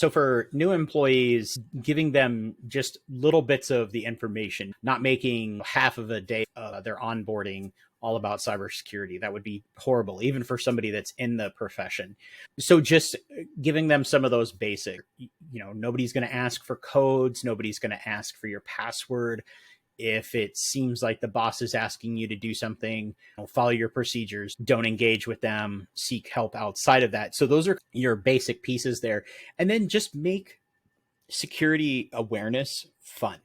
So for new employees, giving them just little bits of the information, not making half of a day their onboarding all about cybersecurity. That would be horrible, even for somebody that's in the profession. So just giving them some of those basic, nobody's going to ask for codes. Nobody's going to ask for your password. If it seems like the boss is asking you to do something, follow your procedures, don't engage with them, seek help outside of that. So those are your basic pieces there. And then just make security awareness fun.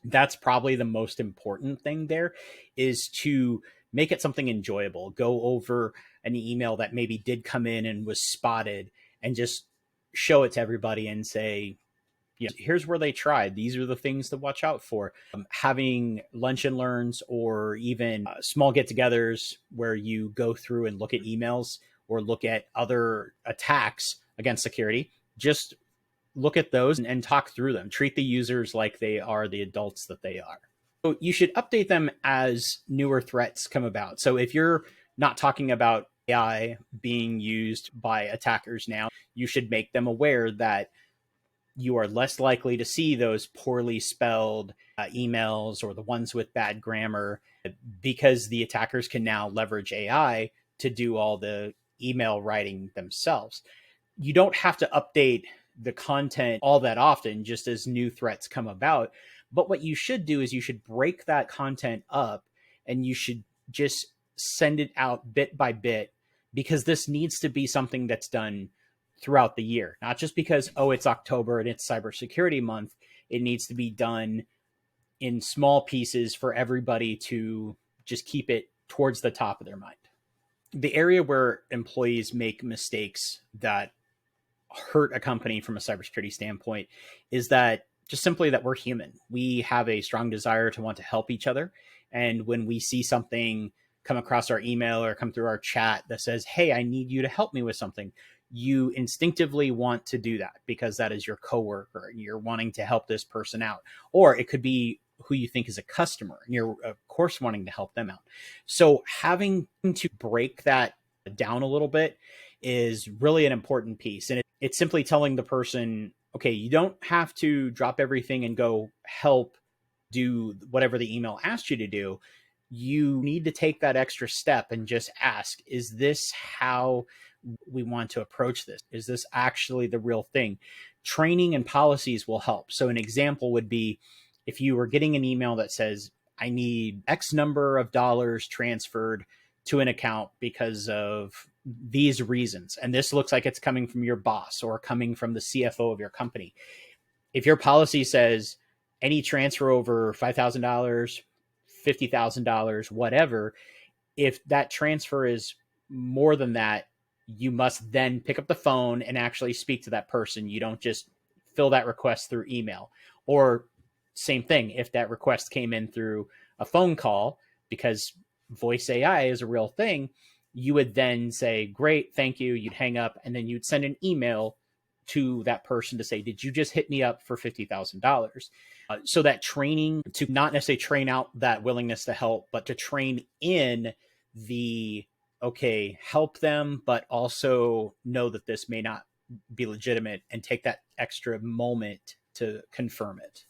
That's probably the most important thing there, is to make it something enjoyable. Go over an email that maybe did come in and was spotted and just show it to everybody and say, here's where they tried. These are the things to watch out for. Having lunch and learns, or even small get-togethers where you go through and look at emails or look at other attacks against security. Just look at those and talk through them. Treat the users like they are the adults that they are. So you should update them as newer threats come about. So if you're not talking about AI being used by attackers now, you should make them aware that you are less likely to see those poorly spelled emails or the ones with bad grammar, because the attackers can now leverage AI to do all the email writing themselves. You don't have to update the content all that often, just as new threats come about. But what you should do is you should break that content up and you should just send it out bit by bit, because this needs to be something that's done throughout the year, not just because, it's October and it's cybersecurity month. It needs to be done in small pieces for everybody to just keep it towards the top of their mind. The area where employees make mistakes that hurt a company from a cybersecurity standpoint is that just simply that we're human. We have a strong desire to want to help each other. And when we see something come across our email or come through our chat that says, hey, I need you to help me with something, you instinctively want to do that because that is your coworker and you're wanting to help this person out. Or it could be who you think is a customer and you're of course wanting to help them out. So having to break that down a little bit is really an important piece. And it's simply telling the person, okay, you don't have to drop everything and go help do whatever the email asked you to do. You need to take that extra step and just ask, is this how we want to approach this? Is this actually the real thing? Training and policies will help. So an example would be if you were getting an email that says, I need X number of dollars transferred to an account because of these reasons. And this looks like it's coming from your boss or coming from the CFO of your company. If your policy says any transfer over $5,000, $50,000, whatever, if that transfer is more than that, you must then pick up the phone and actually speak to that person. You don't just fill that request through email. Or same thing, if that request came in through a phone call, because voice AI is a real thing, you would then say, great, thank you. You'd hang up and then you'd send an email to that person to say, did you just hit me up for $50,000? So that training, to not necessarily train out that willingness to help, but to train in the, okay, help them, but also know that this may not be legitimate and take that extra moment to confirm it.